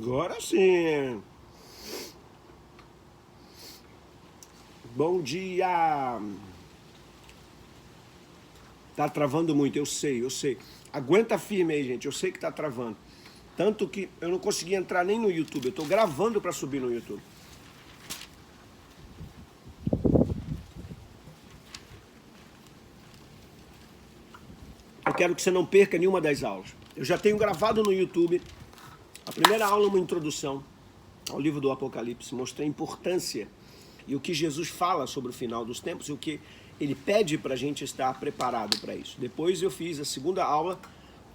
Agora sim. Bom dia. Tá travando muito, eu sei. Aguenta firme aí, gente. Eu sei que tá travando. Tanto que eu não consegui entrar nem no YouTube. Eu tô gravando para subir no YouTube. Eu quero que você não perca nenhuma das aulas. Eu já tenho gravado no YouTube a primeira aula, uma introdução ao livro do Apocalipse. Mostrei a importância e o que Jesus fala sobre o final dos tempos e o que ele pede para a gente estar preparado para isso. Depois eu fiz a segunda aula,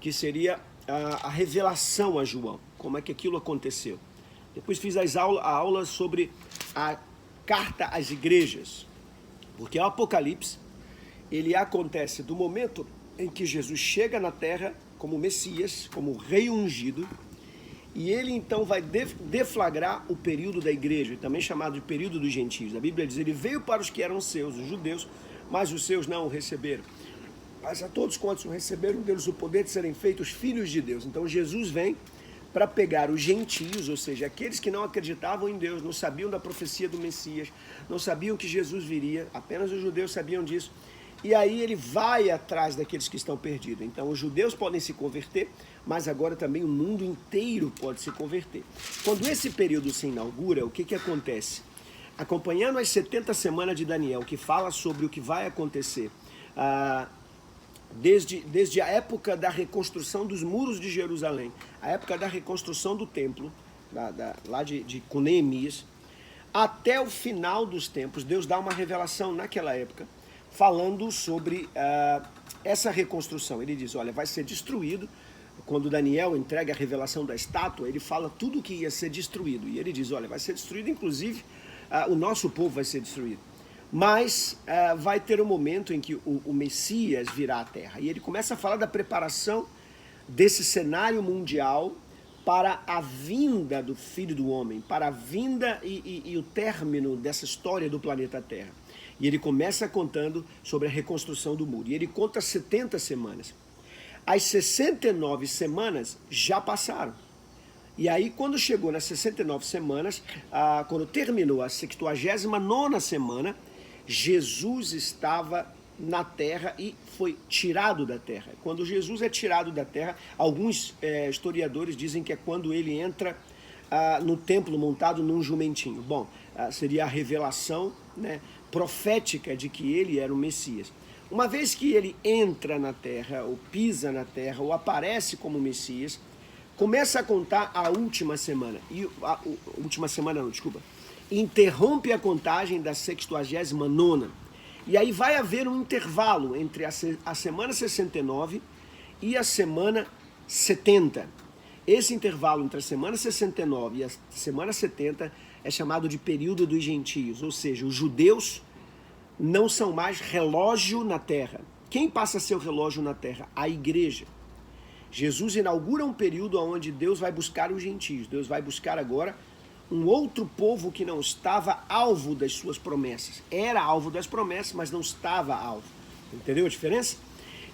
que seria a revelação a João, como é que aquilo aconteceu. Depois fiz a aula sobre a carta às igrejas, porque o Apocalipse, ele acontece do momento em que Jesus chega na terra como Messias, como rei ungido, e ele então vai deflagrar o período da igreja, também chamado de período dos gentios. A Bíblia diz, ele veio para os que eram seus, os judeus, mas os seus não o receberam. Mas a todos quantos o receberam, deles o poder de serem feitos filhos de Deus. Então Jesus vem para pegar os gentios, ou seja, aqueles que não acreditavam em Deus, não sabiam da profecia do Messias, não sabiam que Jesus viria, apenas os judeus sabiam disso. E aí ele vai atrás daqueles que estão perdidos. Então os judeus podem se converter, mas agora também o mundo inteiro pode se converter. Quando esse período se inaugura, o que acontece? Acompanhando as 70 semanas de Daniel, que fala sobre o que vai acontecer, desde a época da reconstrução dos muros de Jerusalém, a época da reconstrução do templo, lá com Neemias, até o final dos tempos, Deus dá uma revelação naquela época, falando sobre essa reconstrução. Ele diz, olha, vai ser destruído. Quando Daniel entrega a revelação da estátua, ele fala tudo que ia ser destruído. E ele diz, olha, vai ser destruído, inclusive, o nosso povo vai ser destruído. Mas vai ter um momento em que o Messias virá à Terra. E ele começa a falar da preparação desse cenário mundial para a vinda do Filho do Homem, para a vinda e o término dessa história do planeta Terra. E ele começa contando sobre a reconstrução do muro. E ele conta 70 semanas. As 69 semanas já passaram. E aí, quando chegou nas 69 semanas, quando terminou a 79ª semana, Jesus estava na terra e foi tirado da terra. Quando Jesus é tirado da terra, alguns historiadores dizem que é quando ele entra no templo montado num jumentinho. Bom, seria a revelação, né, profética de que ele era o Messias. Uma vez que ele entra na terra, ou pisa na terra, ou aparece como Messias, começa a contar a última semana. Interrompe a contagem da 69ª. E aí vai haver um intervalo entre a semana 69 e a semana 70. Esse intervalo entre a semana 69 e a semana 70 é chamado de período dos gentios, ou seja, os judeus não são mais relógio na terra. Quem passa a ser o relógio na terra? A igreja. Jesus inaugura um período onde Deus vai buscar os gentios. Deus vai buscar agora um outro povo que não estava alvo das suas promessas. Era alvo das promessas, mas não estava alvo. Entendeu a diferença?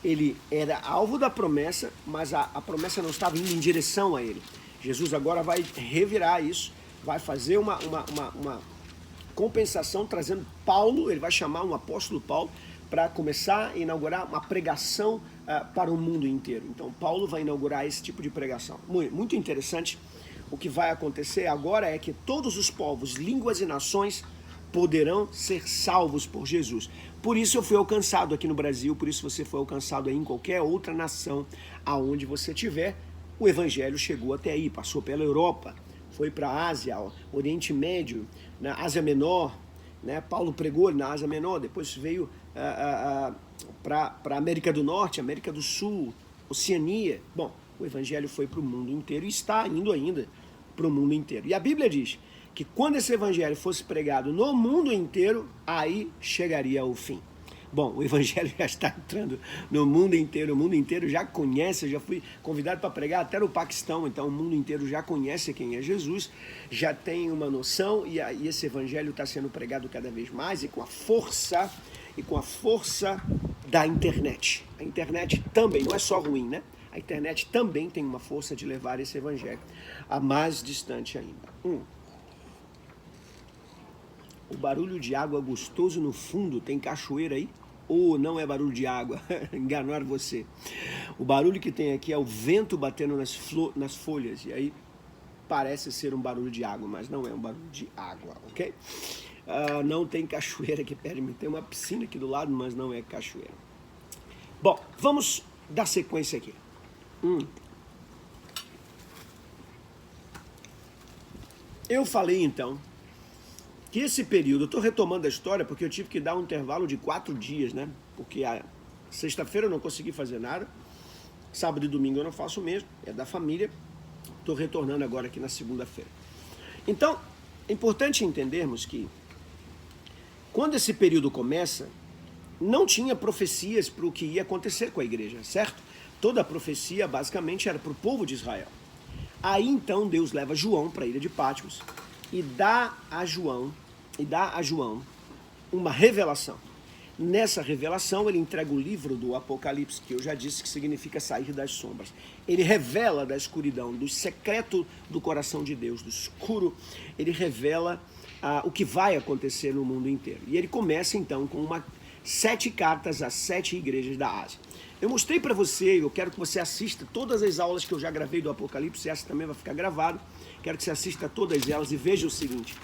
Ele era alvo da promessa, mas a promessa não estava indo em direção a ele. Jesus agora vai revirar isso, vai fazer uma compensação, trazendo Paulo, ele vai chamar um apóstolo Paulo, para começar a inaugurar uma pregação para o mundo inteiro. Então, Paulo vai inaugurar esse tipo de pregação. Muito interessante. O que vai acontecer agora é que todos os povos, línguas e nações poderão ser salvos por Jesus. Por isso eu fui alcançado aqui no Brasil, por isso você foi alcançado aí em qualquer outra nação aonde você estiver. O evangelho chegou até aí, passou pela Europa, foi para a Ásia, Oriente Médio, na Ásia Menor, né? Paulo pregou na Ásia Menor, depois veio para a América do Norte, América do Sul, Oceania. Bom, o evangelho foi para o mundo inteiro e está indo ainda para o mundo inteiro. E a Bíblia diz que quando esse evangelho fosse pregado no mundo inteiro, aí chegaria o fim. Bom, o evangelho já está entrando no mundo inteiro, o mundo inteiro já conhece, eu já fui convidado para pregar até no Paquistão, então o mundo inteiro já conhece quem é Jesus, já tem uma noção e esse evangelho está sendo pregado cada vez mais e com a força da internet. A internet também não é só ruim, né? A internet também tem uma força de levar esse evangelho a mais distante ainda. O barulho de água gostoso no fundo, tem cachoeira aí? Ou não é barulho de água? Enganaram você. O barulho que tem aqui é o vento batendo nas folhas, e aí parece ser um barulho de água, mas não é um barulho de água, ok? Não tem cachoeira aqui perto de mim, tem uma piscina aqui do lado, mas não é cachoeira. Bom, vamos dar sequência aqui. Eu falei então que esse período, eu estou retomando a história porque eu tive que dar um intervalo de 4 dias, né? Porque a sexta-feira eu não consegui fazer nada, sábado e domingo eu não faço mesmo, é da família. Estou retornando agora aqui na segunda-feira. Então, é importante entendermos que quando esse período começa, não tinha profecias para o que ia acontecer com a igreja, certo? Toda a profecia basicamente era para o povo de Israel. Aí então Deus leva João para a ilha de Patmos e dá a João uma revelação. Nessa revelação ele entrega o livro do Apocalipse, que eu já disse que significa sair das sombras. Ele revela da escuridão, do secreto do coração de Deus, do escuro, ele revela o que vai acontecer no mundo inteiro. E ele começa então com 7 cartas às 7 igrejas da Ásia. Eu mostrei para você, eu quero que você assista todas as aulas que eu já gravei do Apocalipse, essa também vai ficar gravada. Quero que você assista todas elas e veja o seguinte.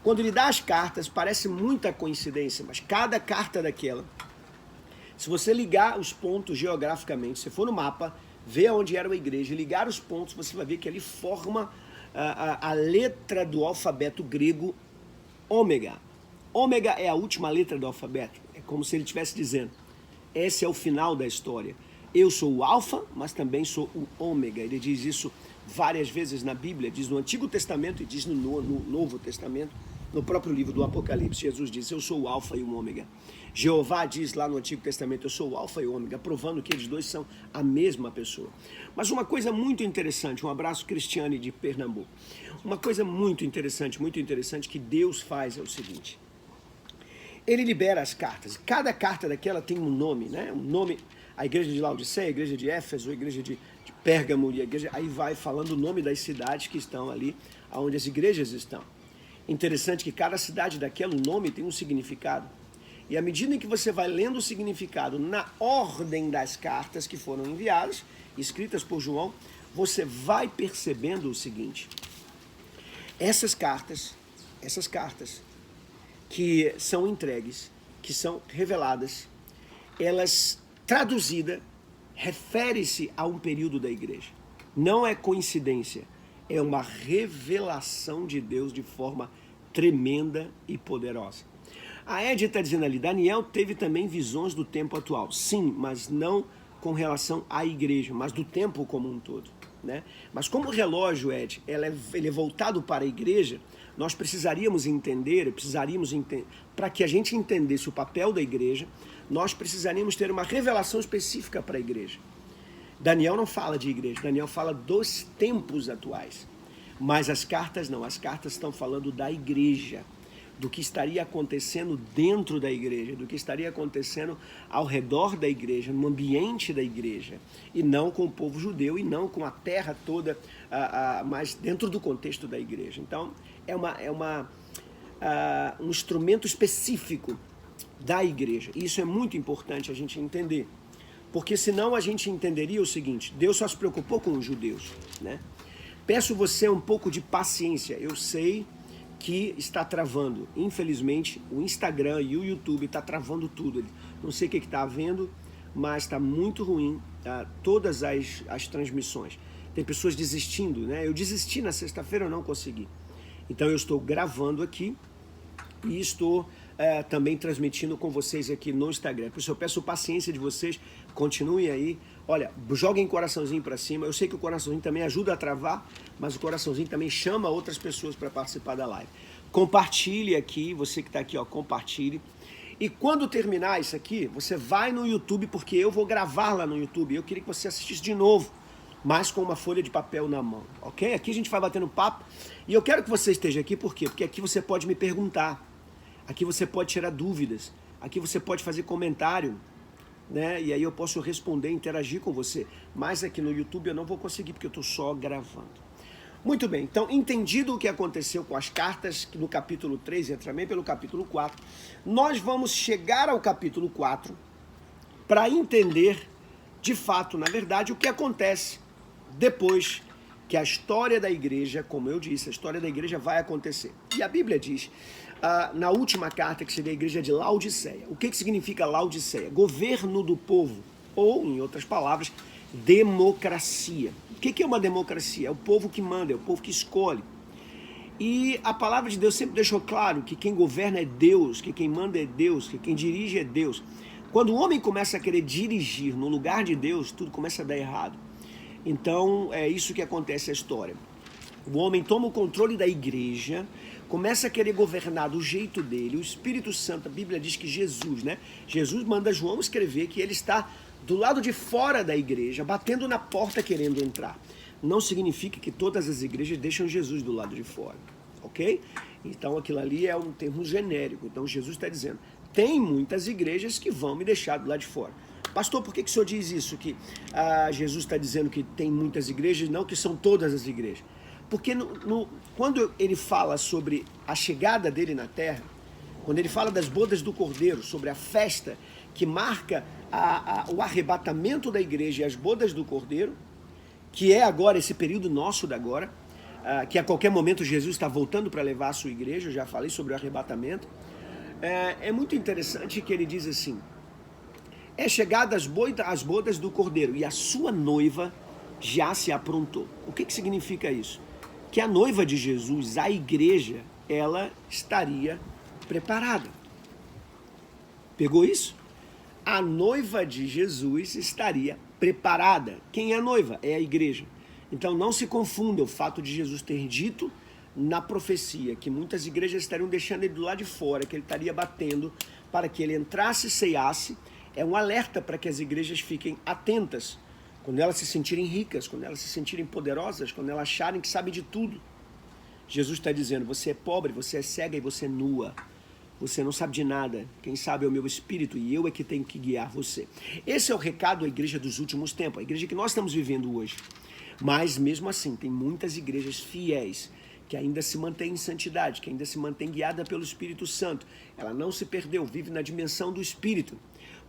Quando ele dá as cartas, parece muita coincidência, mas cada carta daquela, se você ligar os pontos geograficamente, se for no mapa, ver onde era a igreja, ligar os pontos, você vai ver que ele forma a letra do alfabeto grego ômega. Ômega é a última letra do alfabeto. É como se ele estivesse dizendo, esse é o final da história. Eu sou o alfa, mas também sou o ômega. Ele diz isso várias vezes na Bíblia, diz no Antigo Testamento e diz no Novo Testamento, no próprio livro do Apocalipse. Jesus diz, eu sou o alfa e o ômega. Jeová diz lá no Antigo Testamento, eu sou o alfa e o ômega, provando que eles dois são a mesma pessoa. Mas uma coisa muito interessante, um abraço Cristiane de Pernambuco, uma coisa muito interessante que Deus faz é o seguinte, ele libera as cartas, cada carta daquela tem um nome, né? Um nome, a igreja de Laodiceia, a igreja de Éfeso, a igreja de Pérgamo, e a igreja, aí vai falando o nome das cidades que estão ali, onde as igrejas estão. Interessante que cada cidade daquela, o nome tem um significado. E à medida em que você vai lendo o significado na ordem das cartas que foram enviadas, escritas por João, você vai percebendo o seguinte. Essas cartas que são entregues, que são reveladas, elas, traduzida, refere-se a um período da igreja. Não é coincidência, é uma revelação de Deus de forma tremenda e poderosa. A Ed está dizendo ali, Daniel teve também visões do tempo atual. Sim, mas não com relação à igreja, mas do tempo como um todo, né? Mas como o relógio, Ed, ele é voltado para a igreja, nós precisaríamos entender, para que a gente entendesse o papel da igreja, nós precisaríamos ter uma revelação específica para a igreja. Daniel não fala de igreja, Daniel fala dos tempos atuais. Mas as cartas não, as cartas estão falando da igreja, do que estaria acontecendo dentro da igreja, do que estaria acontecendo ao redor da igreja, no ambiente da igreja, e não com o povo judeu, e não com a terra toda, mas dentro do contexto da igreja. Então, é um instrumento específico da igreja. E isso é muito importante a gente entender, porque senão a gente entenderia o seguinte, Deus só se preocupou com os judeus, né? Peço você um pouco de paciência, eu sei que está travando, infelizmente o Instagram e o YouTube está travando tudo, não sei o que está havendo, mas está muito ruim, todas as transmissões, tem pessoas desistindo, né? Eu desisti na sexta-feira, eu não consegui, então eu estou gravando aqui e estou também transmitindo com vocês aqui no Instagram, por isso eu peço paciência de vocês, continuem aí, olha, joguem coraçãozinho para cima, eu sei que o coraçãozinho também ajuda a travar, mas o coraçãozinho também chama outras pessoas para participar da live. Compartilhe aqui, você que está aqui, ó, compartilhe. E quando terminar isso aqui, você vai no YouTube, porque eu vou gravar lá no YouTube, eu queria que você assistisse de novo, mas com uma folha de papel na mão, ok? Aqui a gente vai batendo papo, e eu quero que você esteja aqui, por quê? Porque aqui você pode me perguntar, aqui você pode tirar dúvidas, aqui você pode fazer comentário, né? E aí eu posso responder, interagir com você. Mas aqui no YouTube eu não vou conseguir, porque eu estou só gravando. Muito bem, então entendido o que aconteceu com as cartas no capítulo 3 e também pelo capítulo 4, nós vamos chegar ao capítulo 4 para entender de fato, na verdade, o que acontece depois que a história da igreja, como eu disse, a história da igreja vai acontecer. E a Bíblia diz, na última carta, que seria a igreja de Laodiceia. O que significa Laodiceia? Governo do povo, ou, em outras palavras, democracia. O que é uma democracia? É o povo que manda, é o povo que escolhe. E a palavra de Deus sempre deixou claro que quem governa é Deus, que quem manda é Deus, que quem dirige é Deus. Quando o homem começa a querer dirigir no lugar de Deus, tudo começa a dar errado. Então, é isso que acontece na história. O homem toma o controle da igreja, começa a querer governar do jeito dele. O Espírito Santo, a Bíblia diz que Jesus, né? Jesus manda João escrever que ele está do lado de fora da igreja, batendo na porta querendo entrar. Não significa que todas as igrejas deixam Jesus do lado de fora, ok? Então aquilo ali é um termo genérico. Então Jesus está dizendo, tem muitas igrejas que vão me deixar do lado de fora. Pastor, por que o senhor diz isso? Que Jesus está dizendo que tem muitas igrejas, não que são todas as igrejas. Porque quando ele fala sobre a chegada dele na terra, quando ele fala das bodas do Cordeiro, sobre a festa que marca o arrebatamento da igreja e as bodas do Cordeiro, que é agora esse período nosso da agora, que a qualquer momento Jesus está voltando para levar a sua igreja, eu já falei sobre o arrebatamento. É muito interessante que ele diz assim, é chegada as bodas do Cordeiro e a sua noiva já se aprontou. O que significa isso? Que a noiva de Jesus, a igreja, ela estaria preparada. Pegou isso? A noiva de Jesus estaria preparada. Quem é a noiva? É a igreja. Então não se confunda o fato de Jesus ter dito na profecia que muitas igrejas estariam deixando ele do lado de fora, que ele estaria batendo para que ele entrasse e ceiasse. É um alerta para que as igrejas fiquem atentas quando elas se sentirem ricas, quando elas se sentirem poderosas, quando elas acharem que sabem de tudo. Jesus está dizendo, você é pobre, você é cega e você é nua. Você não sabe de nada. Quem sabe é o meu espírito e eu é que tenho que guiar você. Esse é o recado da igreja dos últimos tempos, a igreja que nós estamos vivendo hoje. Mas mesmo assim, tem muitas igrejas fiéis que ainda se mantêm em santidade, que ainda se mantêm guiada pelo Espírito Santo. Ela não se perdeu, vive na dimensão do Espírito.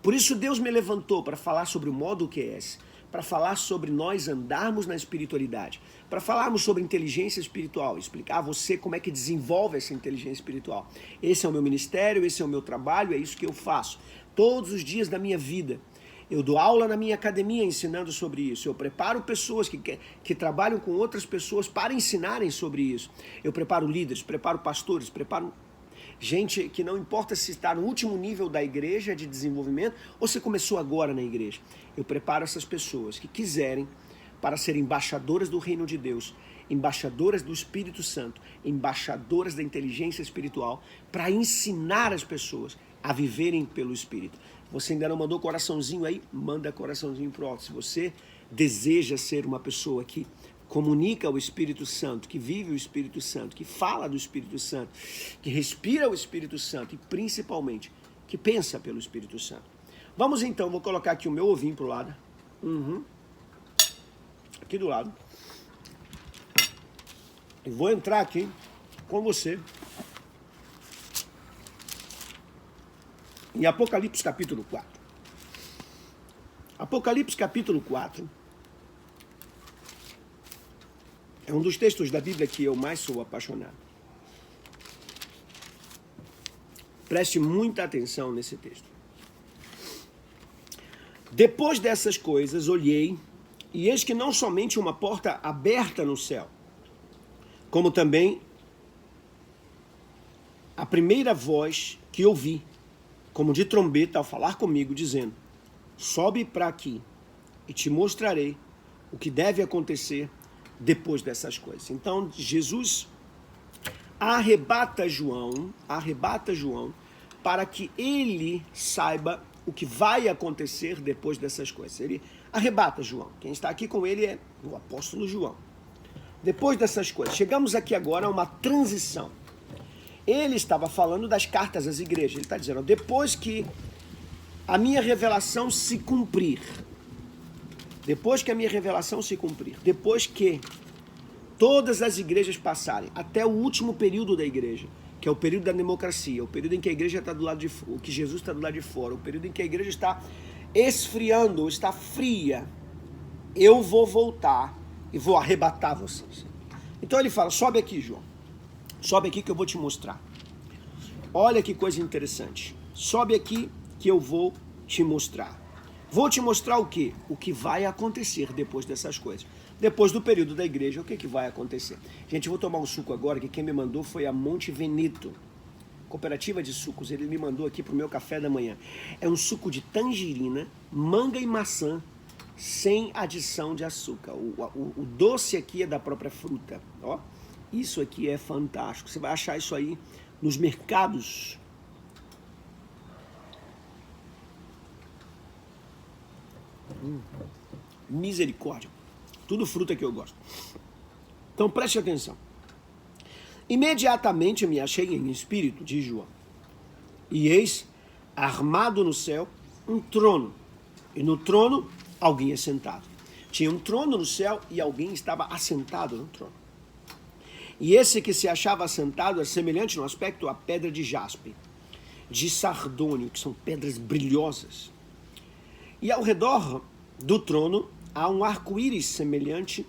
Por isso Deus me levantou para falar sobre o modo QS, para falar sobre nós andarmos na espiritualidade, para falarmos sobre inteligência espiritual, explicar a você como é que desenvolve essa inteligência espiritual. Esse é o meu ministério, esse é o meu trabalho, é isso que eu faço. Todos os dias da minha vida. Eu dou aula na minha academia ensinando sobre isso. Eu preparo pessoas que trabalham com outras pessoas para ensinarem sobre isso. Eu preparo líderes, preparo pastores, preparo gente que não importa se está no último nível da igreja de desenvolvimento ou se começou agora na igreja. Eu preparo essas pessoas que quiserem para ser embaixadoras do reino de Deus, embaixadoras do Espírito Santo, embaixadoras da inteligência espiritual, para ensinar as pessoas a viverem pelo Espírito. Você ainda não mandou coraçãozinho aí? Manda coraçãozinho pro alto. Se você deseja ser uma pessoa que comunica o Espírito Santo, que vive o Espírito Santo, que fala do Espírito Santo, que respira o Espírito Santo e principalmente que pensa pelo Espírito Santo. Vamos então, vou colocar aqui o meu ovinho pro lado. Aqui do lado. E vou entrar aqui com você em Apocalipse capítulo 4. Apocalipse capítulo 4 é um dos textos da Bíblia que eu mais sou apaixonado. Preste muita atenção nesse texto. Depois dessas coisas, olhei, e eis que não somente uma porta aberta no céu, como também a primeira voz que ouvi, como de trombeta ao falar comigo, dizendo, sobe para aqui e te mostrarei o que deve acontecer depois dessas coisas. Então, Jesus arrebata João para que ele saiba o que vai acontecer depois dessas coisas. Ele arrebata João. Quem está aqui com ele é o apóstolo João. Depois dessas coisas, chegamos aqui agora a uma transição. Ele estava falando das cartas às igrejas. Ele está dizendo, depois que a minha revelação se cumprir, depois que a minha revelação se cumprir, depois que todas as igrejas passarem, até o último período da igreja, que é o período da democracia, o período em que a igreja está do lado de fora, que Jesus está do lado de fora, o período em que a igreja está esfriando, está fria, eu vou voltar e vou arrebatar vocês. Então ele fala, sobe aqui, João, sobe aqui que eu vou te mostrar. Olha que coisa interessante, sobe aqui que eu vou te mostrar. Vou te mostrar o quê? O que vai acontecer depois dessas coisas. Depois do período da igreja, o que vai acontecer? Gente, eu vou tomar um suco agora, que quem me mandou foi a Monte Veneto, cooperativa de sucos. Ele me mandou aqui pro meu café da manhã. É um suco de tangerina, manga e maçã, sem adição de açúcar. O doce aqui é da própria fruta. Ó, isso aqui é fantástico. Você vai achar isso aí nos mercados. Misericórdia. Tudo fruta que eu gosto. Então preste atenção. Imediatamente me achei em espírito, diz João. E eis, armado no céu, um trono. E no trono, alguém assentado. Tinha um trono no céu e alguém estava assentado no trono. E esse que se achava assentado é semelhante no aspecto à pedra de jaspe, de sardônio, que são pedras brilhosas. E ao redor do trono há um arco-íris semelhante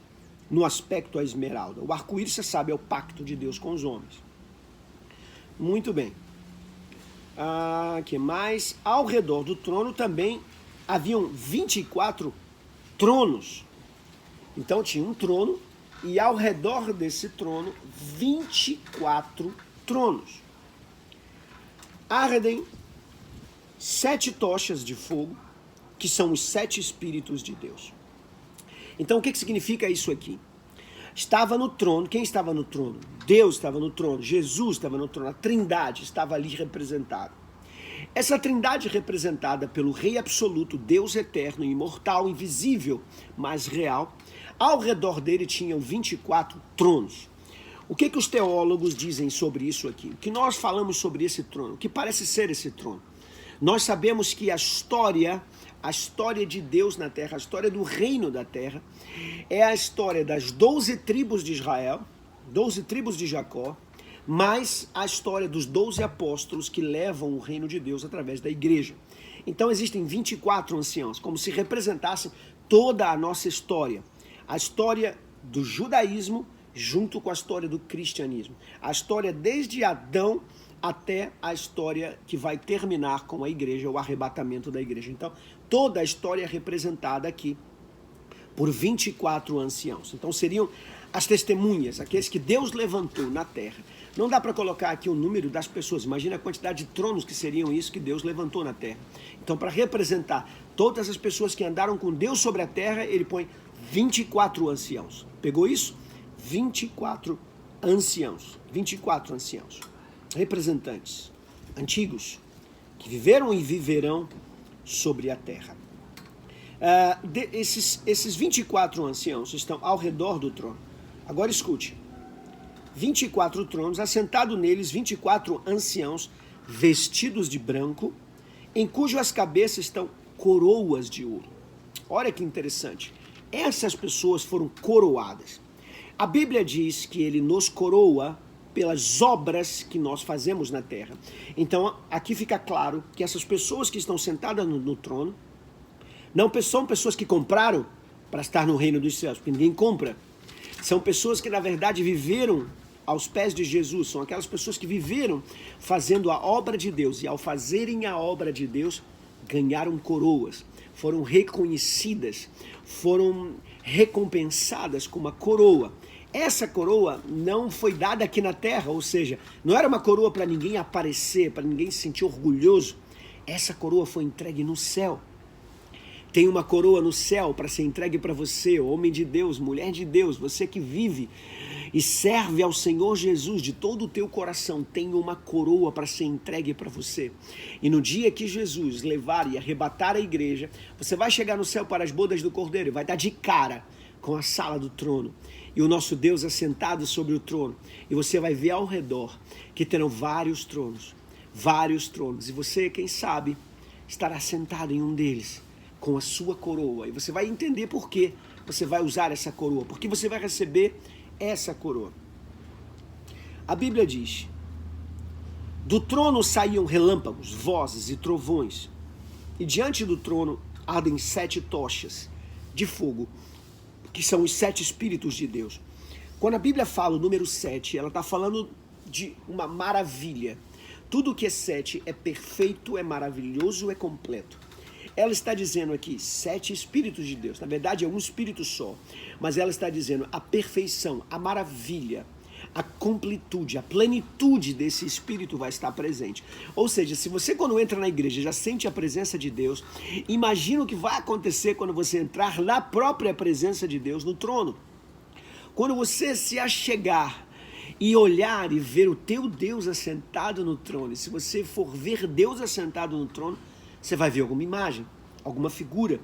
no aspecto à esmeralda. O arco-íris, você sabe, é o pacto de Deus com os homens. Muito bem. Que mais? Ao redor do trono também haviam 24 tronos. Então tinha um trono e ao redor desse trono 24 tronos. Ardem 7 tochas de fogo, que são os 7 Espíritos de Deus. Então o que significa isso aqui? Estava no trono, quem estava no trono? Deus estava no trono, Jesus estava no trono, a Trindade estava ali representada. Essa Trindade representada pelo Rei Absoluto, Deus eterno, imortal, invisível, mas real, ao redor dele tinham 24 tronos. O que os teólogos dizem sobre isso aqui? O que nós falamos sobre esse trono? O que parece ser esse trono? Nós sabemos que a história de Deus na terra, a história do reino da terra, é a história das 12 tribos de Israel, 12 tribos de Jacó, mais a história dos 12 apóstolos que levam o reino de Deus através da igreja. Então existem 24 anciãos, como se representassem toda a nossa história. A história do judaísmo junto com a história do cristianismo. A história desde Adão até a história que vai terminar com a igreja, o arrebatamento da igreja. Então, toda a história é representada aqui por 24 anciãos. Então, seriam as testemunhas, aqueles que Deus levantou na terra. Não dá para colocar aqui o número das pessoas. Imagina a quantidade de tronos que seriam isso que Deus levantou na terra. Então, para representar todas as pessoas que andaram com Deus sobre a terra, ele põe 24 anciãos. Pegou isso? 24 anciãos. 24 anciãos. Representantes antigos que viveram e viverão sobre a terra. Esses 24 anciãos estão ao redor do trono. Agora escute. 24 tronos, assentado neles 24 anciãos vestidos de branco, em cujas cabeças estão coroas de ouro. Olha que interessante. Essas pessoas foram coroadas. A Bíblia diz que ele nos coroa pelas obras que nós fazemos na terra. Então, aqui fica claro que essas pessoas que estão sentadas no trono não são pessoas que compraram para estar no reino dos céus, porque ninguém compra. São pessoas que, na verdade, viveram aos pés de Jesus. São aquelas pessoas que viveram fazendo a obra de Deus. E ao fazerem a obra de Deus, ganharam coroas. Foram reconhecidas, foram recompensadas com uma coroa. Essa coroa não foi dada aqui na terra, ou seja, não era uma coroa para ninguém aparecer, para ninguém se sentir orgulhoso. Essa coroa foi entregue no céu. Tem uma coroa no céu para ser entregue para você, homem de Deus, mulher de Deus, você que vive e serve ao Senhor Jesus de todo o teu coração, tem uma coroa para ser entregue para você. E no dia que Jesus levar e arrebatar a igreja, você vai chegar no céu para as bodas do Cordeiro e vai dar de cara com a sala do trono. E o nosso Deus assentado sobre o trono. E você vai ver ao redor que terão vários tronos. E você, quem sabe, estará sentado em um deles, com a sua coroa. E você vai entender por que você vai usar essa coroa, porque você vai receber essa coroa. A Bíblia diz: do trono saíam relâmpagos, vozes e trovões, e diante do trono ardem 7 tochas de fogo, que são os 7 Espíritos de Deus. Quando a Bíblia fala o número 7, ela está falando de uma maravilha. Tudo que é 7 é perfeito, é maravilhoso, é completo. Ela está dizendo aqui 7 Espíritos de Deus. Na verdade é um Espírito só, mas ela está dizendo a perfeição, a maravilha, a completude, a plenitude desse Espírito vai estar presente. Ou seja, se você quando entra na igreja já sente a presença de Deus, imagina o que vai acontecer quando você entrar na própria presença de Deus no trono. Quando você se achegar e olhar e ver o teu Deus assentado no trono, e se você for ver Deus assentado no trono, você vai ver alguma imagem, alguma figura.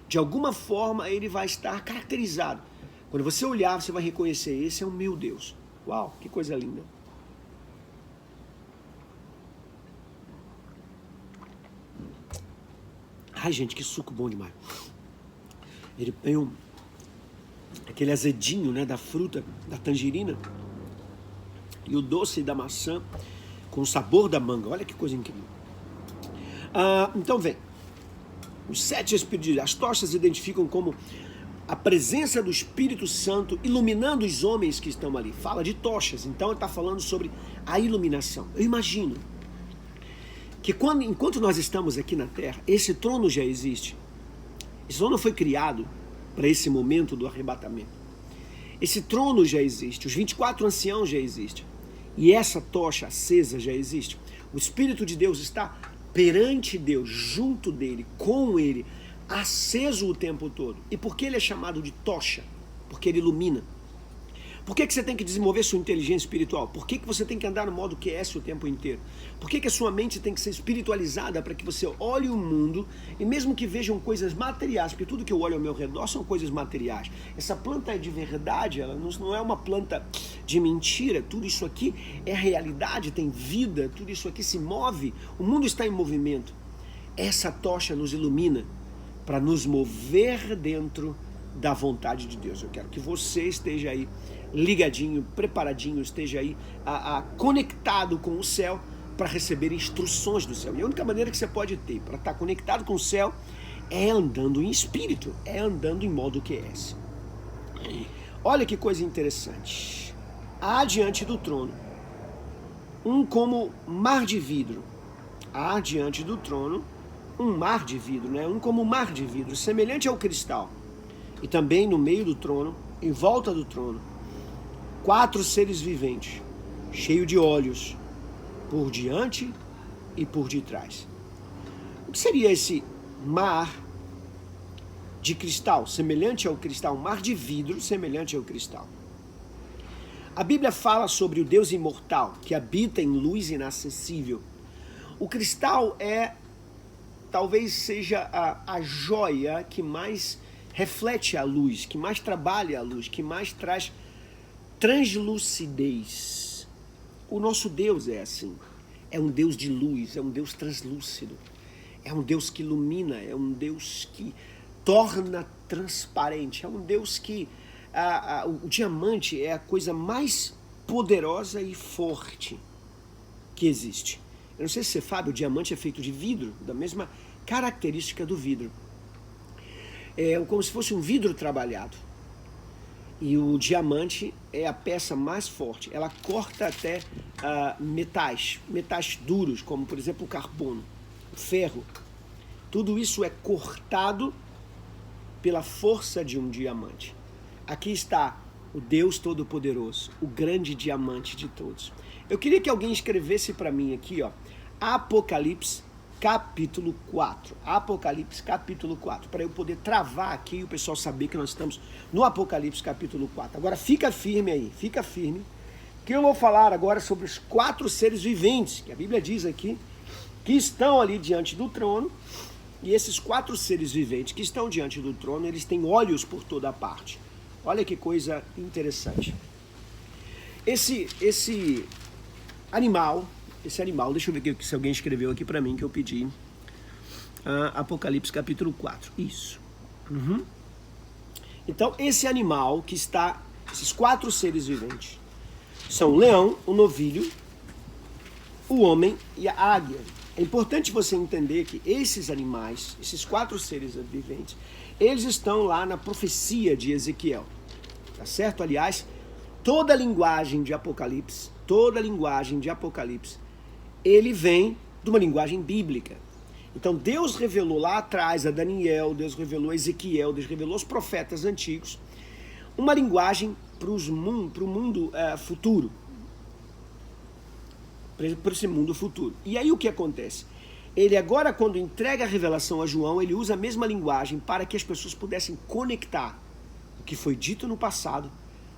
De alguma forma ele vai estar caracterizado. Quando você olhar, você vai reconhecer: esse é o meu Deus. Uau, que coisa linda. Ai, gente, que suco bom demais. Ele tem aquele azedinho, né, da fruta, da tangerina, e o doce da maçã com o sabor da manga. Olha que coisa incrível. Então vem. Os 7 Espíritos, as tochas identificam como a presença do Espírito Santo iluminando os homens que estão ali. Fala de tochas, então ele está falando sobre a iluminação. Eu imagino que enquanto nós estamos aqui na Terra, esse trono já existe. Esse trono foi criado para esse momento do arrebatamento. Esse trono já existe, os 24 anciãos já existem. E essa tocha acesa já existe. O Espírito de Deus está perante Deus, junto dele, com ele, aceso o tempo todo. E por que ele é chamado de tocha? Porque ele ilumina. Por que você tem que desenvolver sua inteligência espiritual? Por que você tem que andar no modo QS o tempo inteiro? Por que a sua mente tem que ser espiritualizada para que você olhe o mundo e mesmo que vejam coisas materiais, porque tudo que eu olho ao meu redor são coisas materiais. Essa planta é de verdade, ela não é uma planta de mentira, tudo isso aqui é realidade, tem vida, tudo isso aqui se move, o mundo está em movimento. Essa tocha nos ilumina para nos mover dentro da vontade de Deus. Eu quero que você esteja aí ligadinho, preparadinho, esteja aí conectado com o céu para receber instruções do céu. E a única maneira que você pode ter para estar conectado com o céu é andando em espírito, é andando em modo QS. Olha que coisa interessante. Há diante do trono como mar de vidro. Há diante do trono um mar de vidro, né? Como mar de vidro, semelhante ao cristal. E também no meio do trono, em volta do trono, 4 seres viventes, cheios de olhos, por diante e por detrás. O que seria esse mar de cristal, semelhante ao cristal, um mar de vidro semelhante ao cristal? A Bíblia fala sobre o Deus imortal, que habita em luz inacessível. O cristal talvez seja a joia que mais reflete a luz, que mais trabalha a luz, que mais traz translucidez. O nosso Deus é assim. É um Deus de luz, é um Deus translúcido. É um Deus que ilumina, é um Deus que torna transparente. É um Deus que... o diamante é a coisa mais poderosa e forte que existe. Eu não sei se você sabe, o diamante é feito de vidro, da mesma característica do vidro. É como se fosse um vidro trabalhado. E o diamante é a peça mais forte. Ela corta até metais duros, como por exemplo o carbono, o ferro. Tudo isso é cortado pela força de um diamante. Aqui está o Deus Todo-Poderoso, o grande diamante de todos. Eu queria que alguém escrevesse para mim aqui, ó, Apocalipse capítulo 4. Apocalipse capítulo 4. Para eu poder travar aqui e o pessoal saber que nós estamos no Apocalipse capítulo 4. Agora fica firme aí, fica firme, que eu vou falar agora sobre os 4 seres viventes, que a Bíblia diz aqui, que estão ali diante do trono. E esses 4 seres viventes que estão diante do trono, eles têm olhos por toda parte. Olha que coisa interessante. Esse animal, deixa eu ver se alguém escreveu aqui para mim que eu pedi. Apocalipse capítulo 4. Isso. Então, esse animal que está, esses 4 seres viventes, são o leão, o novilho, o homem e a águia. É importante você entender que esses animais, esses 4 seres viventes, eles estão lá na profecia de Ezequiel. Tá certo? Aliás, toda a linguagem de Apocalipse, ele vem de uma linguagem bíblica. Então Deus revelou lá atrás a Daniel, Deus revelou a Ezequiel, Deus revelou aos profetas antigos, uma linguagem para o mundo futuro. Para esse mundo futuro. E aí o que acontece? Ele agora, quando entrega a revelação a João, ele usa a mesma linguagem para que as pessoas pudessem conectar o que foi dito no passado,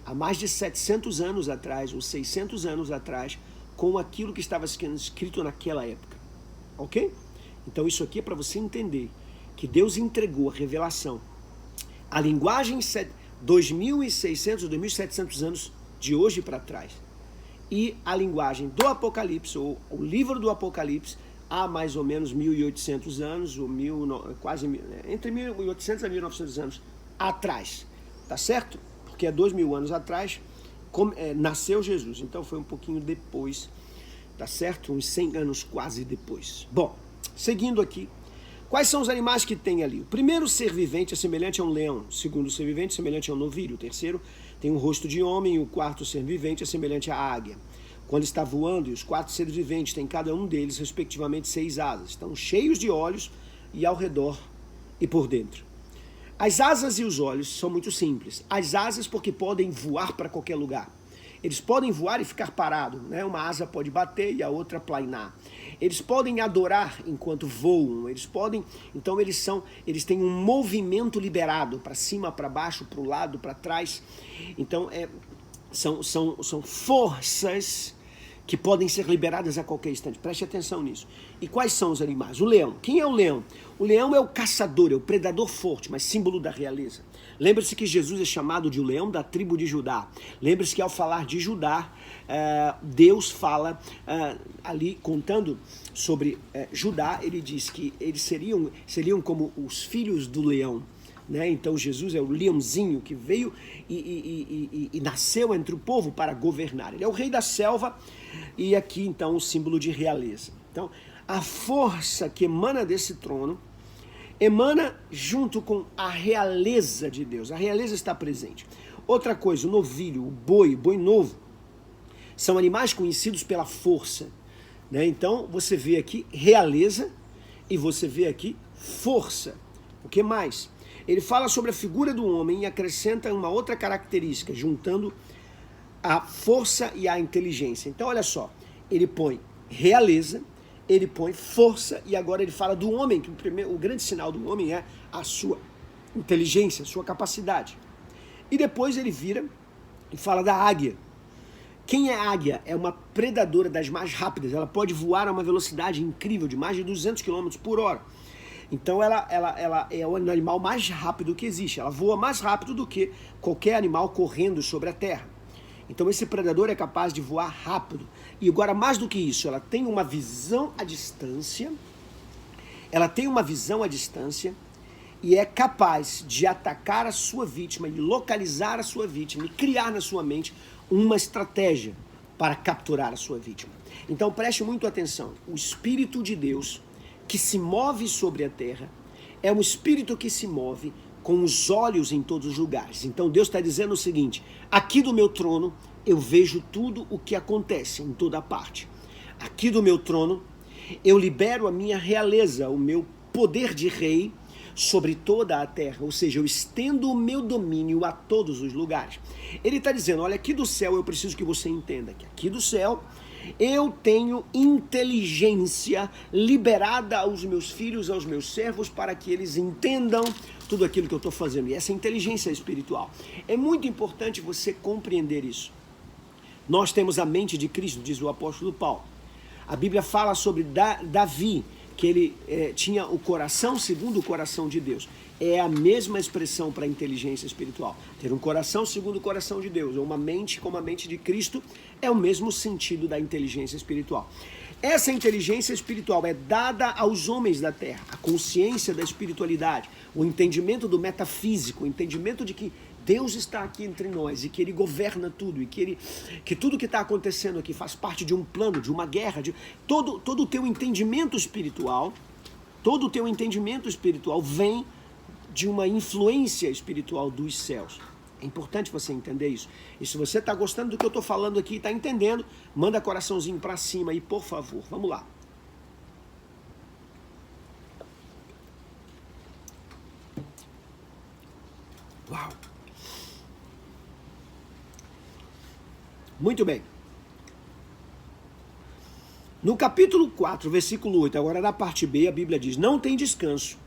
há mais de 700 anos atrás, ou 600 anos atrás, com aquilo que estava escrito naquela época. Ok? Então isso aqui é para você entender que Deus entregou a revelação, a linguagem 2.600 ou 2.700 anos de hoje para trás, e a linguagem do Apocalipse, ou o livro do Apocalipse, há mais ou menos 1.800 anos, ou entre 1.800 a 1.900 anos atrás, tá certo? Porque há 2.000 anos atrás nasceu Jesus, então foi um pouquinho depois, tá certo? Uns 100 anos quase depois. Bom, seguindo aqui, quais são os animais que tem ali? O primeiro ser vivente é semelhante a um leão, o segundo ser vivente é semelhante a um novilho, o terceiro tem um rosto de homem, e o quarto ser vivente é semelhante à águia. Quando está voando, e os 4 seres viventes têm cada um deles, respectivamente, 6 asas. Estão cheios de olhos e ao redor e por dentro. As asas e os olhos são muito simples. As asas porque podem voar para qualquer lugar. Eles podem voar e ficar parados, né? Uma asa pode bater e a outra plainar. Eles podem adorar enquanto voam. Então eles têm um movimento liberado para cima, para baixo, para o lado, para trás. Então são forças que podem ser liberadas a qualquer instante. Preste atenção nisso. E quais são os animais? O leão. Quem é o leão? O leão é o caçador, é o predador forte, mas símbolo da realeza. Lembre-se que Jesus é chamado de o leão da tribo de Judá. Lembre-se que ao falar de Judá, Deus fala ali, contando sobre Judá, ele diz que eles seriam como os filhos do leão. Né? Então Jesus é o leãozinho que veio e nasceu entre o povo para governar. Ele é o rei da selva e aqui então o símbolo de realeza. Então a força que emana desse trono emana junto com a realeza de Deus. A realeza está presente. Outra coisa, o novilho, o boi novo, são animais conhecidos pela força. Né? Então você vê aqui realeza e você vê aqui força. O que mais? Ele fala sobre a figura do homem e acrescenta uma outra característica, juntando a força e a inteligência. Então, olha só, ele põe realeza, ele põe força e agora ele fala do homem, que o grande sinal do homem é a sua inteligência, a sua capacidade. E depois ele vira e fala da águia. Quem é a águia? É uma predadora das mais rápidas, ela pode voar a uma velocidade incrível de mais de 200 km por hora. Então ela é o animal mais rápido que existe. Ela voa mais rápido do que qualquer animal correndo sobre a terra. Então esse predador é capaz de voar rápido. E agora, mais do que isso, ela tem uma visão à distância. E é capaz de atacar a sua vítima, de localizar a sua vítima e criar na sua mente uma estratégia para capturar a sua vítima. Então preste muito atenção. O Espírito de Deus que se move sobre a terra, é um espírito que se move com os olhos em todos os lugares. Então Deus está dizendo o seguinte: aqui do meu trono eu vejo tudo o que acontece em toda parte. Aqui do meu trono eu libero a minha realeza, o meu poder de rei sobre toda a terra, ou seja, eu estendo o meu domínio a todos os lugares. Ele está dizendo, olha, aqui do céu eu preciso que você entenda que aqui do céu eu tenho inteligência liberada aos meus filhos, aos meus servos, para que eles entendam tudo aquilo que eu estou fazendo. E essa inteligência espiritual. É muito importante você compreender isso. Nós temos a mente de Cristo, diz o apóstolo Paulo. A Bíblia fala sobre Davi, que ele tinha o coração segundo o coração de Deus. É a mesma expressão para a inteligência espiritual. Ter um coração segundo o coração de Deus, ou uma mente como a mente de Cristo, é o mesmo sentido da inteligência espiritual. Essa inteligência espiritual é dada aos homens da terra, a consciência da espiritualidade, o entendimento do metafísico, o entendimento de que Deus está aqui entre nós e que Ele governa tudo, e que tudo que está acontecendo aqui faz parte de um plano, de uma guerra, de todo o teu entendimento espiritual, vem de uma influência espiritual dos céus. É importante você entender isso. E se você está gostando do que eu estou falando aqui, está entendendo, manda coraçãozinho para cima aí, por favor. Vamos lá. Uau! Muito bem. No capítulo 4, versículo 8, agora na parte B, a Bíblia diz: não tem descanso,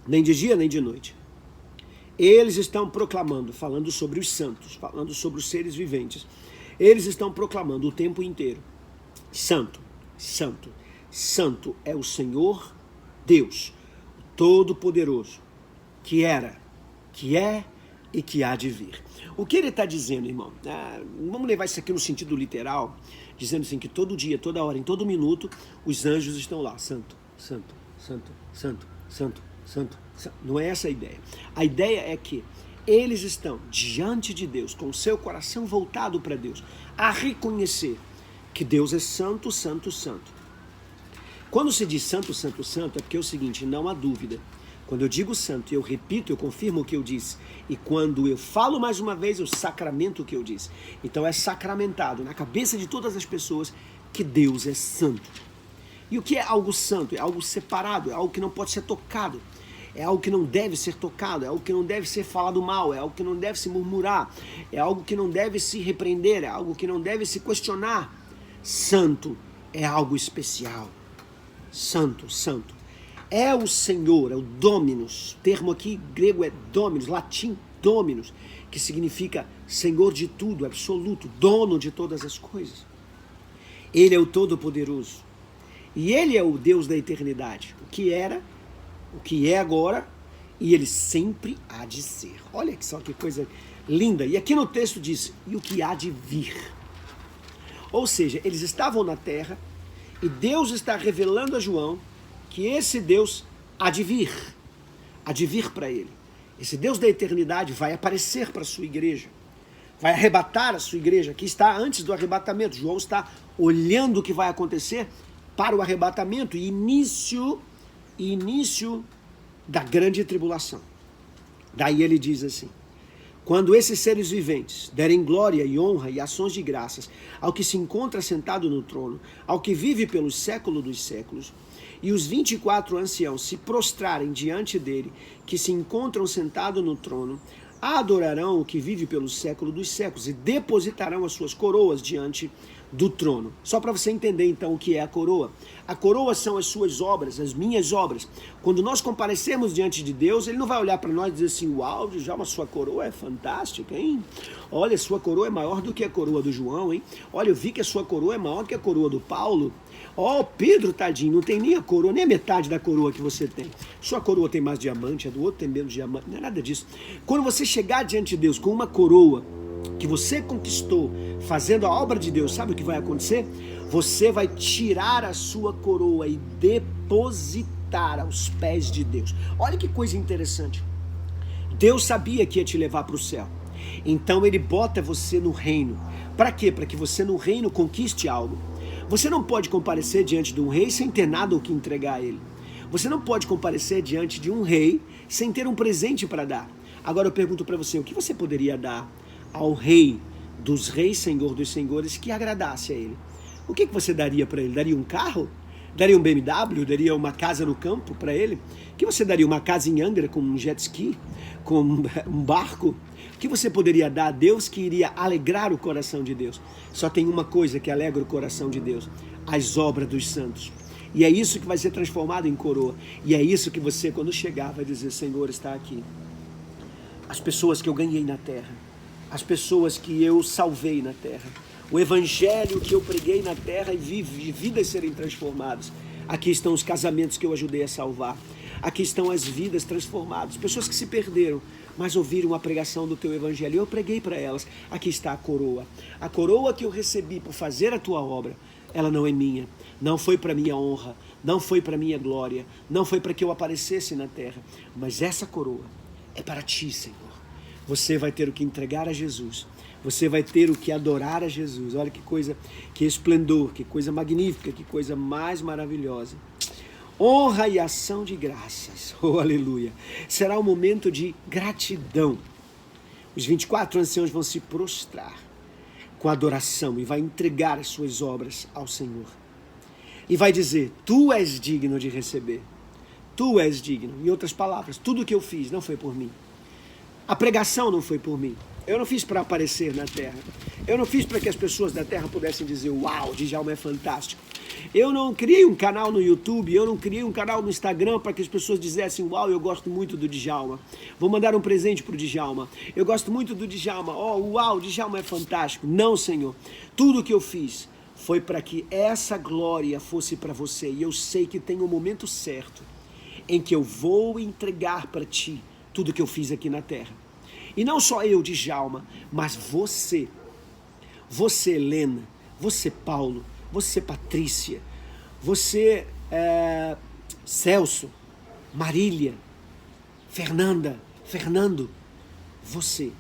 nem de dia nem de noite. Eles estão proclamando, falando sobre os santos, falando sobre os seres viventes. Eles estão proclamando o tempo inteiro: Santo, Santo, Santo é o Senhor Deus, o Todo-Poderoso, que era, que é e que há de vir. O que ele está dizendo, irmão? Vamos levar isso aqui no sentido literal, dizendo assim que todo dia, toda hora, em todo minuto, os anjos estão lá: Santo, Santo, Santo, Santo, Santo, Santo. Não é essa a ideia. A ideia é que eles estão diante de Deus, com o seu coração voltado para Deus, a reconhecer que Deus é santo, santo, santo. Quando se diz santo, santo, santo, é porque é o seguinte: não há dúvida. Quando eu digo santo, eu repito, eu confirmo o que eu disse. E quando eu falo mais uma vez, eu sacramento o que eu disse. Então é sacramentado na cabeça de todas as pessoas que Deus é santo. E o que é algo santo? É algo separado, é algo que não pode ser tocado. É algo que não deve ser tocado, é algo que não deve ser falado mal, é algo que não deve se murmurar, é algo que não deve se repreender, é algo que não deve se questionar. Santo é algo especial. Santo, santo. É o Senhor, é o Dominus. O termo aqui grego é Dominus, latim Dominus, que significa Senhor de tudo, absoluto, dono de todas as coisas. Ele é o Todo-Poderoso. E Ele é o Deus da eternidade. O que era, o que é agora, e Ele sempre há de ser. Olha só que coisa linda. E aqui no texto diz: e o que há de vir. Ou seja, eles estavam na terra, e Deus está revelando a João que esse Deus há de vir para ele. Esse Deus da eternidade vai aparecer para a sua igreja, vai arrebatar a sua igreja, que está antes do arrebatamento. João está olhando o que vai acontecer para o arrebatamento e início da grande tribulação. Daí ele diz assim: quando esses seres viventes derem glória e honra e ações de graças ao que se encontra sentado no trono, ao que vive pelos séculos dos séculos, e os 24 anciãos se prostrarem diante dele, que se encontram sentado no trono, adorarão o que vive pelos séculos dos séculos e depositarão as suas coroas diante do trono. Só para você entender então o que é a coroa. A coroa são as suas obras, as minhas obras. Quando nós comparecermos diante de Deus, Ele não vai olhar para nós e dizer assim: uau, Djalma, sua coroa é fantástica, hein? Olha, sua coroa é maior do que a coroa do João, hein? Olha, eu vi que a sua coroa é maior do que a coroa do Paulo. Ó, Pedro, tadinho, não tem nem a coroa, nem a metade da coroa que você tem. Sua coroa tem mais diamante, a do outro tem menos diamante, não é nada disso. Quando você chegar diante de Deus com uma coroa que você conquistou fazendo a obra de Deus, sabe o que vai acontecer? Você vai tirar a sua coroa e depositar aos pés de Deus. Olha que coisa interessante. Deus sabia que ia te levar para o céu. Então Ele bota você no reino. Para quê? Para que você no reino conquiste algo. Você não pode comparecer diante de um rei sem ter nada o que entregar a ele. Você não pode comparecer diante de um rei sem ter um presente para dar. Agora eu pergunto para você: o que você poderia dar ao rei dos reis, senhor dos senhores, que agradasse a ele? O que você daria para ele? Daria um carro? Daria um BMW? Daria uma casa no campo para ele? O que você daria? Uma casa em Angra com um jet ski? Com um barco? O que você poderia dar a Deus que iria alegrar o coração de Deus? Só tem uma coisa que alegra o coração de Deus: as obras dos santos. E é isso que vai ser transformado em coroa. E é isso que você, quando chegar, vai dizer: Senhor, está aqui. As pessoas que eu ganhei na terra, as pessoas que eu salvei na terra, o evangelho que eu preguei na terra e vi vidas serem transformadas, Aqui estão os casamentos que eu ajudei a salvar. Aqui estão as vidas transformadas. Pessoas que se perderam, mas ouviram a pregação do teu evangelho. Eu preguei para elas. Aqui está a coroa. A coroa que eu recebi por fazer a tua obra, ela não é minha. Não foi para minha honra. Não foi para minha glória. Não foi para que eu aparecesse na terra. Mas essa coroa é para ti, Senhor. Você vai ter o que entregar a Jesus. Você vai ter o que adorar a Jesus. Olha que coisa, que esplendor, que coisa magnífica, que coisa mais maravilhosa. Honra e ação de graças. Oh, aleluia. Será um momento de gratidão. Os 24 anciãos vão se prostrar com adoração e vai entregar as suas obras ao Senhor. E vai dizer, tu és digno de receber. Tu és digno. Em outras palavras, tudo que eu fiz não foi por mim. A pregação não foi por mim. Eu não fiz para aparecer na terra. Eu não fiz para que as pessoas da terra pudessem dizer, uau, Djalma é fantástico. Eu não criei um canal no YouTube, eu não criei um canal no Instagram para que as pessoas dissessem, uau, eu gosto muito do Djalma. Vou mandar um presente para o Djalma. Eu gosto muito do Djalma. Oh, uau, o Djalma é fantástico. Não, Senhor. Tudo que eu fiz foi para que essa glória fosse para você. E eu sei que tem um momento certo em que eu vou entregar para ti tudo que eu fiz aqui na terra. E não só eu, Djalma, mas você, Helena, você, Paulo, você, Patrícia, você, Celso, Marília, Fernanda, Fernando, você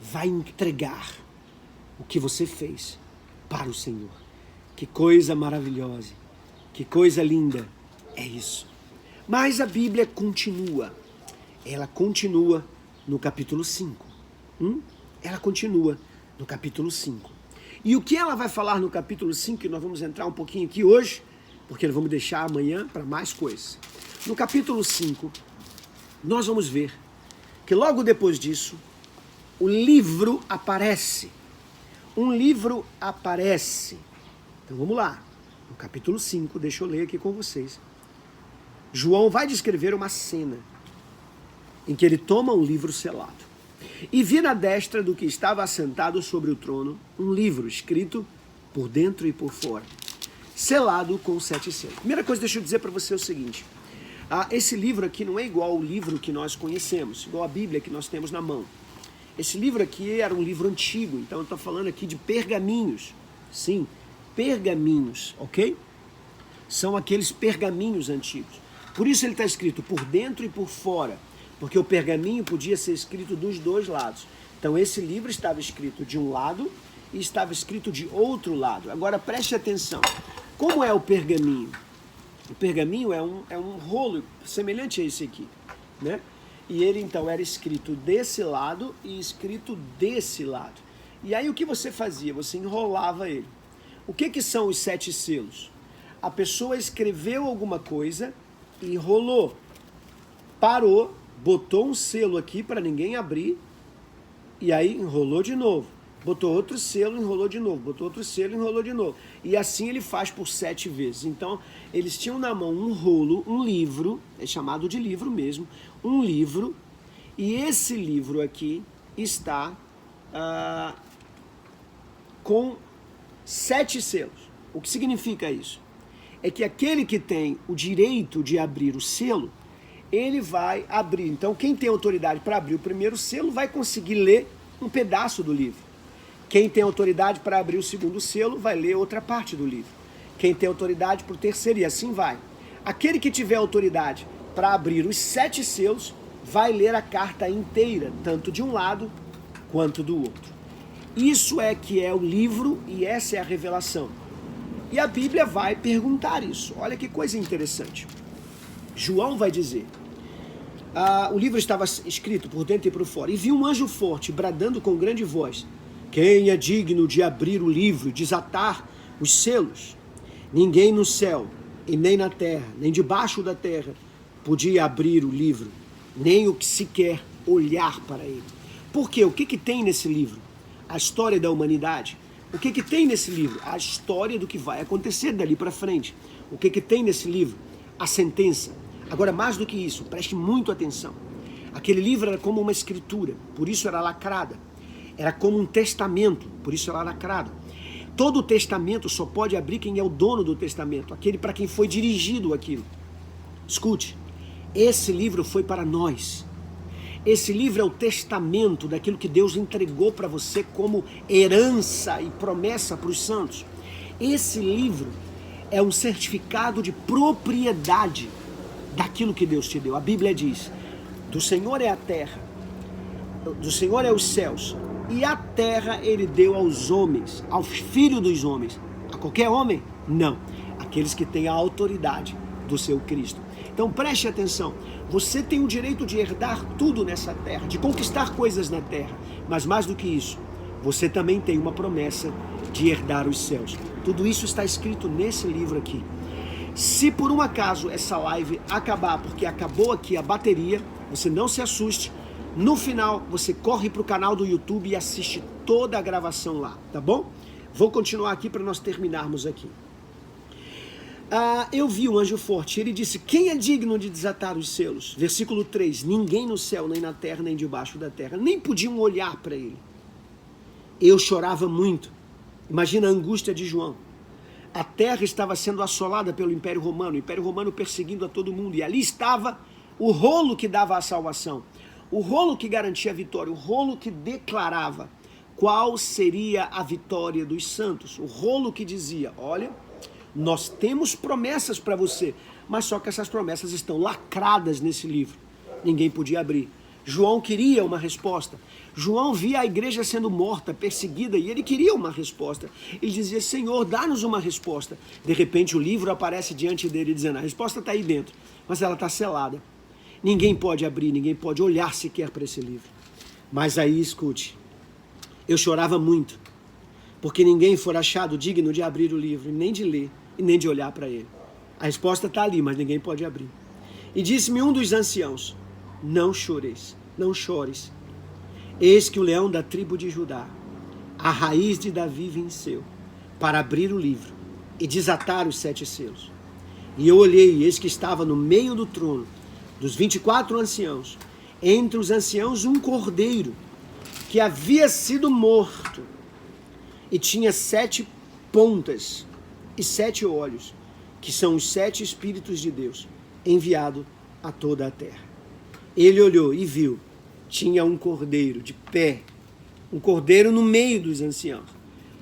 vai entregar o que você fez para o Senhor. Que coisa maravilhosa, que coisa linda é isso. Mas a Bíblia continua, ela continua no capítulo 5. Ela continua no capítulo 5. E o que ela vai falar no capítulo 5, que nós vamos entrar um pouquinho aqui hoje, porque nós vamos deixar amanhã para mais coisas. No capítulo 5, nós vamos ver que logo depois disso, o livro aparece. Um livro aparece. Então vamos lá. No capítulo 5, deixa eu ler aqui com vocês. João vai descrever uma cena em que ele toma um livro selado. E vi na destra do que estava assentado sobre o trono um livro escrito por dentro e por fora, selado com 7 selos. Primeira coisa, deixa eu dizer para você o seguinte. Esse livro aqui não é igual ao livro que nós conhecemos, igual a Bíblia que nós temos na mão. Esse livro aqui era um livro antigo, então eu estou falando aqui de pergaminhos. Sim, pergaminhos, ok? São aqueles pergaminhos antigos. Por isso ele está escrito por dentro e por fora. Porque o pergaminho podia ser escrito dos dois lados. Então esse livro estava escrito de um lado e estava escrito de outro lado. Agora preste atenção. Como é o pergaminho? O pergaminho é um rolo semelhante a esse aqui, né? E ele então era escrito desse lado e escrito desse lado. E aí o que você fazia? Você enrolava ele. O que são os 7 selos? A pessoa escreveu alguma coisa e enrolou, parou, botou um selo aqui para ninguém abrir, e aí enrolou de novo. Botou outro selo, enrolou de novo. Botou outro selo, enrolou de novo. E assim ele faz por 7 vezes. Então, eles tinham na mão um rolo, um livro, é chamado de livro mesmo, um livro, e esse livro aqui está com 7 selos. O que significa isso? É que aquele que tem o direito de abrir o selo, ele vai abrir. Então, quem tem autoridade para abrir o primeiro selo vai conseguir ler um pedaço do livro. Quem tem autoridade para abrir o segundo selo vai ler outra parte do livro. Quem tem autoridade para o terceiro, e assim vai. Aquele que tiver autoridade para abrir os 7 selos vai ler a carta inteira, tanto de um lado quanto do outro. Isso é que é o livro e essa é a revelação. E a Bíblia vai perguntar isso. Olha que coisa interessante. João vai dizer... o livro estava escrito por dentro e por fora. E vi um anjo forte, bradando com grande voz. Quem é digno de abrir o livro e desatar os selos? Ninguém no céu, e nem na terra, nem debaixo da terra, podia abrir o livro, nem o que sequer olhar para ele. Por quê? O que tem nesse livro? A história da humanidade. O que tem nesse livro? A história do que vai acontecer dali para frente. O que tem nesse livro? A sentença. Agora, mais do que isso, preste muito atenção. Aquele livro era como uma escritura, por isso era lacrada. Era como um testamento, por isso era lacrado. Todo o testamento só pode abrir quem é o dono do testamento, aquele para quem foi dirigido aquilo. Escute, esse livro foi para nós. Esse livro é o testamento daquilo que Deus entregou para você como herança e promessa para os santos. Esse livro é um certificado de propriedade daquilo que Deus te deu. A Bíblia diz, do Senhor é a terra, do Senhor é os céus, e a terra ele deu aos homens, aos filhos dos homens. A qualquer homem? Não. Aqueles que têm a autoridade do seu Cristo. Então preste atenção, você tem o direito de herdar tudo nessa terra, de conquistar coisas na terra, mas mais do que isso, você também tem uma promessa de herdar os céus. Tudo isso está escrito nesse livro aqui. Se por um acaso essa live acabar, porque acabou aqui a bateria, você não se assuste. No final, você corre para o canal do YouTube e assiste toda a gravação lá, tá bom? Vou continuar aqui para nós terminarmos aqui. Eu vi um anjo forte, ele disse, quem é digno de desatar os selos? Versículo 3, ninguém no céu, nem na terra, nem debaixo da terra, nem podiam olhar para ele. Eu chorava muito. Imagina a angústia de João. A terra estava sendo assolada pelo Império Romano, o Império Romano perseguindo a todo mundo, e ali estava o rolo que dava a salvação. O rolo que garantia a vitória, o rolo que declarava qual seria a vitória dos santos. O rolo que dizia, olha, nós temos promessas para você, mas só que essas promessas estão lacradas nesse livro. Ninguém podia abrir. João queria uma resposta. João via a igreja sendo morta, perseguida, e ele queria uma resposta. Ele dizia, Senhor, dá-nos uma resposta. De repente o livro aparece diante dele dizendo, a resposta está aí dentro, mas ela está selada. Ninguém pode abrir, ninguém pode olhar sequer para esse livro. Mas aí, escute, eu chorava muito, porque ninguém for achado digno de abrir o livro, nem de ler, e nem de olhar para ele. A resposta está ali, mas ninguém pode abrir. E disse-me um dos anciãos, não chores, não chores. Eis que o leão da tribo de Judá, a raiz de Davi, venceu, para abrir o livro e desatar os 7 selos. E eu olhei, e eis que estava no meio do trono, dos 24 anciãos, entre os anciãos um cordeiro, que havia sido morto, e tinha 7 pontas e 7 olhos, que são os 7 Espíritos de Deus, enviado a toda a terra. Ele olhou e viu, tinha um cordeiro de pé, um cordeiro no meio dos anciãos.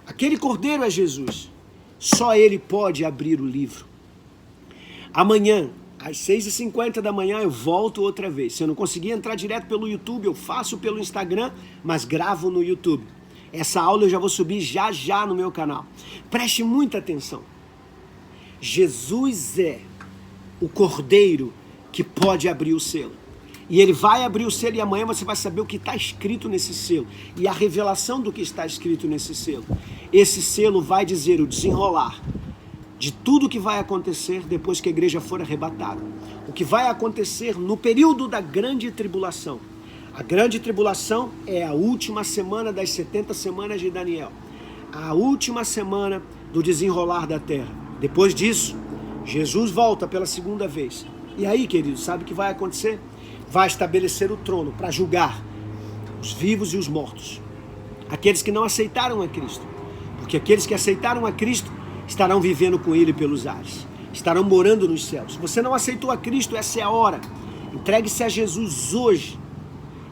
Aquele cordeiro é Jesus. Só ele pode abrir o livro. Amanhã, às 6h50 da manhã, eu volto outra vez. Se eu não conseguir entrar direto pelo YouTube, eu faço pelo Instagram, mas gravo no YouTube. Essa aula eu já vou subir já no meu canal. Preste muita atenção. Jesus é o cordeiro que pode abrir o selo. E ele vai abrir o selo e amanhã você vai saber o que está escrito nesse selo. E a revelação do que está escrito nesse selo. Esse selo vai dizer o desenrolar de tudo que vai acontecer depois que a igreja for arrebatada. O que vai acontecer no período da grande tribulação. A grande tribulação é a última semana das 70 semanas de Daniel. A última semana do desenrolar da terra. Depois disso, Jesus volta pela segunda vez. E aí, queridos, sabe o que vai acontecer? Vai estabelecer o trono para julgar os vivos e os mortos. Aqueles que não aceitaram a Cristo. Porque aqueles que aceitaram a Cristo estarão vivendo com Ele pelos ares. Estarão morando nos céus. Se você não aceitou a Cristo, essa é a hora. Entregue-se a Jesus hoje.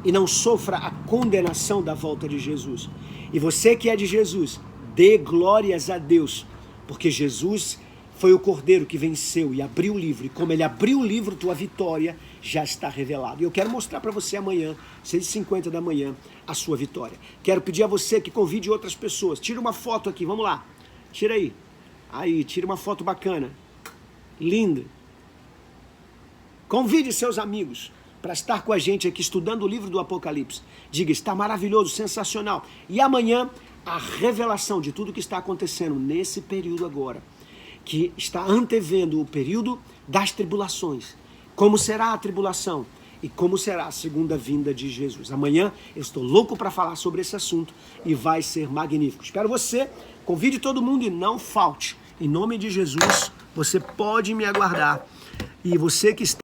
E não sofra a condenação da volta de Jesus. E você que é de Jesus, dê glórias a Deus. Porque Jesus foi o cordeiro que venceu e abriu o livro. E como ele abriu o livro, tua vitória já está revelada. E eu quero mostrar para você amanhã, 6h50 da manhã, a sua vitória. Quero pedir a você que convide outras pessoas. Tira uma foto aqui, vamos lá. Tira aí. Aí, tira uma foto bacana. Linda. Convide seus amigos para estar com a gente aqui estudando o livro do Apocalipse. Diga, está maravilhoso, sensacional. E amanhã, a revelação de tudo que está acontecendo nesse período agora, que está antevendo o período das tribulações. Como será a tribulação e como será a segunda vinda de Jesus. Amanhã eu estou louco para falar sobre esse assunto e vai ser magnífico. Espero você, convide todo mundo e não falte. Em nome de Jesus, você pode me aguardar. E você que está